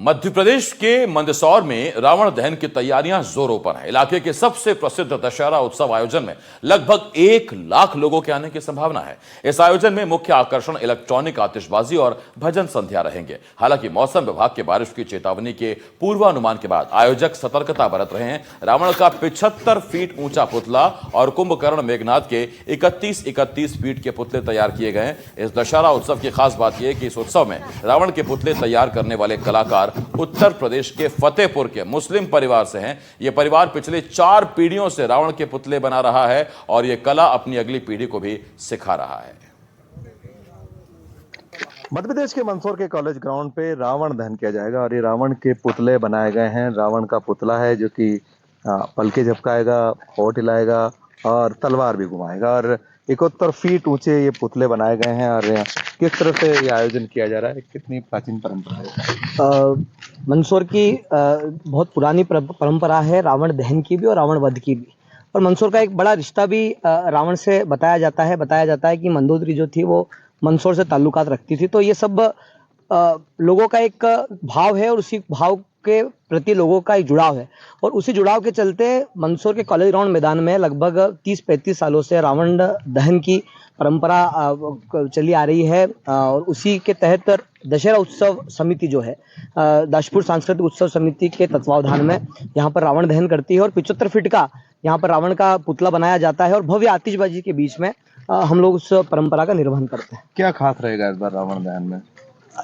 मध्य प्रदेश के मंदसौर में रावण दहन की तैयारियां जोरों पर हैं। इलाके के सबसे प्रसिद्ध दशहरा उत्सव आयोजन में लगभग 1 लाख लोगों के आने की संभावना है। इस आयोजन में मुख्य आकर्षण इलेक्ट्रॉनिक आतिशबाजी और भजन संध्या रहेंगे। हालांकि मौसम विभाग के बारिश की चेतावनी के पूर्वानुमान के बाद आयोजक सतर्कता बरत रहे हैं। रावण का 75 फीट ऊंचा पुतला और कुंभकर्ण मेघनाथ के 31 फीट के पुतले तैयार किए गए हैं। इस दशहरा उत्सव की खास बात यह है कि इस उत्सव में रावण के पुतले तैयार करने वाले कलाकार उत्तर प्रदेश के फतेहपुर के मुस्लिम परिवार से हैं। यह परिवार पिछले 4 पीढ़ियों से रावण के पुतले बना रहा है और यह कला अपनी अगली पीढ़ी को भी सिखा रहा है। मध्य प्रदेश के मंदसौर के कॉलेज ग्राउंड पे रावण दहन किया जाएगा और ये रावण के पुतले बनाए गए हैं। रावण का पुतला है जो कि पलके झपकाएगा, होठ हिलाएगा और तलवार भी घुमाएगा और 71 फीट ऊंचे ये पुतले बनाए गए हैं। और किस तरह से ये आयोजन किया जा रहा है, कितनी प्राचीन परंपरा है? मंदसौर की बहुत पुरानी परंपरा है रावण दहन की भी और रावण वध की भी। और मंदसौर का एक बड़ा रिश्ता भी रावण से बताया जाता है कि मंदोदरी जो थी वो मंदसौर से ताल्लुकात रखती थी। तो ये सब लोगों का एक भाव है और उसी भाव के प्रति लोगों का एक जुड़ाव है। और उसी जुड़ाव के चलते मंदसौर के कॉलेज ग्राउंड मैदान में लगभग 30-35 सालों से रावण दहन की परंपरा चली आ रही है। और उसी के तहत दशहरा उत्सव समिति जो है दाशपुर सांस्कृतिक उत्सव समिति के तत्वावधान में यहाँ पर रावण दहन करती है और 75 फीट का यहाँ पर रावण का पुतला बनाया जाता है और भव्य आतिशबाजी के बीच में हम लोग उस परंपरा का निर्वहन करते हैं। क्या खास रहेगा इस बार रावण दहन में?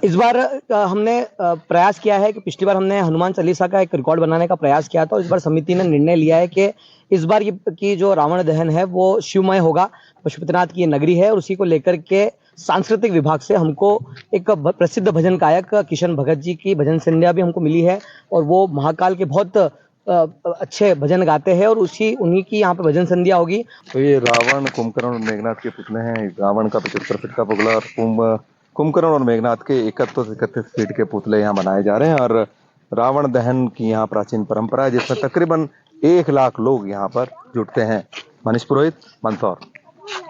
इस बार हमने प्रयास किया है कि पिछली बार हमने हनुमान चालीसा का एक रिकॉर्ड बनाने का प्रयास किया था और इस बार समिति ने निर्णय लिया है कि इस बार की जो रावण दहन है वो शिवमय होगा। पशुपतिनाथ की ये नगरी है और उसी को लेकर के सांस्कृतिक विभाग से हमको एक प्रसिद्ध भजन गायक किशन भगत जी की भजन संध्या भी हमको मिली है और वो महाकाल के बहुत अच्छे भजन गाते हैं और उन्हीं की यहाँ पे भजन संध्या होगी। तो ये रावण, कुंभकर्ण और मेघनाथ के पुतले हैं। रावण का 75 फीट का पुतला और कुंभकर्ण और मेघनाथ के 31 फीट के पुतले यहाँ बनाए जा रहे हैं। और रावण दहन की यहाँ प्राचीन परंपरा है जिसमें तकरीबन 1 लाख लोग यहाँ पर जुटते हैं। मनीष पुरोहित, मंदसौर।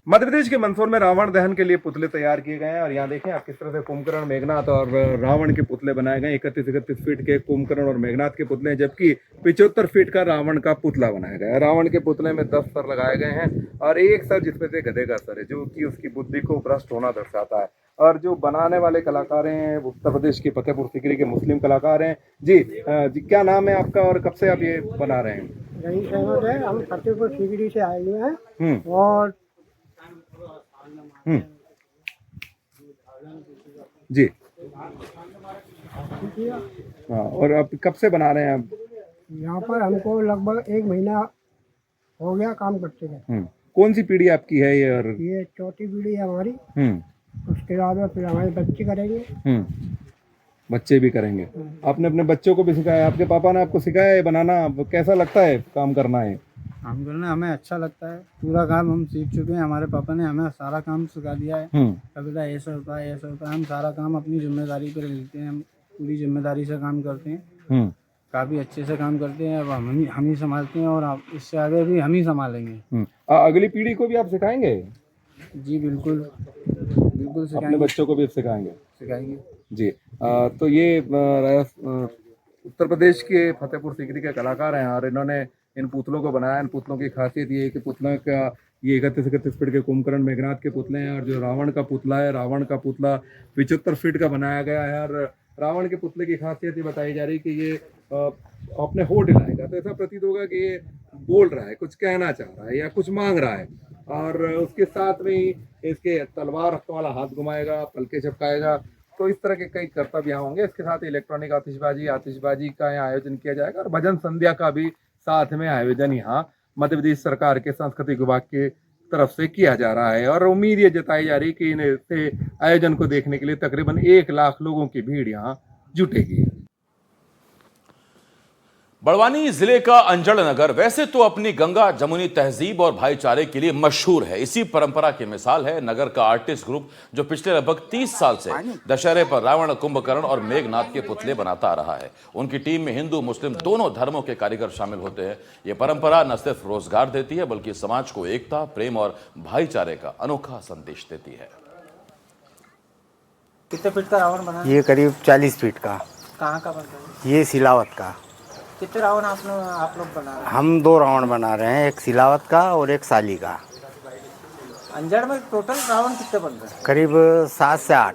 मध्य प्रदेश के मंदसौर में रावण दहन के लिए पुतले तैयार किए गए हैं और यहाँ देखें आप किस तरह से कुंभकर्ण, मेघनाथ और रावण के पुतले बनाए गए। 31 फीट के कुंभकर्ण और मेघनाथ के पुतले हैं जबकि 75 फीट का रावण का पुतला बनाया गया है। रावण के पुतले में 10 सर लगाए गए हैं और एक सर जिसमें से गधे का सर है जो कि उसकी बुद्धि को भ्रष्ट होना दर्शाता है। और जो बनाने वाले कलाकार हैं उत्तर प्रदेश के फतेहपुर सीकरी के मुस्लिम कलाकार हैं। जी क्या नाम है आपका और कब से आप ये बना रहे हैं? रईस अहमद है, हम फतेहपुर सीकरी से आए हुए हैं और जी हाँ। और आप कब से बना रहे हैं आप? यहाँ पर हमको लगभग 1 महीना हो गया काम करते हैं। कौन सी पीढ़ी आपकी है ये? और ये चौथी पीढ़ी है हमारी। उसके बाद में फिर हमारे बच्चे करेंगे। बच्चे भी करेंगे। आपने अपने बच्चों को भी सिखाया? आपके पापा ने आपको सिखाया है बनाना? कैसा लगता है काम करना है? काम करना हमें अच्छा लगता है। पूरा काम हम सीख चुके हैं। हमारे पापा ने हमें सारा काम सिखा दिया है। कभी ऐसा होता है, ऐसा होता है। हम सारा काम अपनी जिम्मेदारी पर लेते हैं। हम पूरी जिम्मेदारी से काम करते हैं। काफ़ी अच्छे से काम करते हैं। अब हम ही संभालते हैं और आप इससे आगे भी हम ही संभालेंगे। अगली पीढ़ी को भी आप सिखाएंगे? जी बिल्कुल सिखाएंगे। अपने बच्चों को भी सिखाएंगे जी। तो ये उत्तर प्रदेश के फतेहपुर सीकरी के कलाकार हैं और इन्होंने इन पुतलों को बनाया। इन पुतलों की खासियत ये है कि पुतलों का ये 31 फीट के कुंभकर्ण मेघनाथ के पुतले हैं और जो रावण का पुतला है, रावण का पुतला 75 फीट का बनाया गया है। और रावण के पुतले की खासियत ये बताई जा रही है कि ये अपने होठ हिलाएगा तो ऐसा प्रतीत होगा कि ये बोल रहा है, कुछ कहना चाह रहा है या कुछ मांग रहा है। और उसके साथ में ही इसके तलवार वाला हाथ घुमाएगा, पलके झपकाएगा। तो इस तरह के कई कर्तव्य यहाँ होंगे। इसके साथ इलेक्ट्रॉनिक आतिशबाजी का यहाँ आयोजन किया जाएगा और भजन संध्या का भी साथ में आयोजन यहाँ मध्य प्रदेश सरकार के सांस्कृतिक विभाग के तरफ से किया जा रहा है। और उम्मीद ये जताई जा रही है कि इन आयोजन को देखने के लिए तकरीबन 1 लाख लोगों की भीड़ यहाँ जुटेगी। बड़वानी जिले का अंजड़ नगर वैसे तो अपनी गंगा जमुनी तहजीब और भाईचारे के लिए मशहूर है। इसी परंपरा की मिसाल है नगर का आर्टिस्ट ग्रुप जो पिछले लगभग 30 साल से दशहरे पर रावण, कुंभकर्ण और मेघनाथ के पुतले बनाता आ रहा है। उनकी टीम में हिंदू मुस्लिम दोनों धर्मों के कारीगर शामिल होते हैं। ये परंपरा न सिर्फ रोजगार देती है बल्कि समाज को एकता, प्रेम और भाईचारे का अनोखा संदेश देती है। कितने फीट का रावण बना? ये करीब 40 फीट का। कहाँ का बन रहा है? ये सिलावत का। कितने रावण आप लोग बना रहे हैं? हम 2 रावण बना रहे हैं, एक सिलावत का और एक साली का। अंजड़ में टोटल रावण कितने बन रहे हैं? करीब 7 से 8।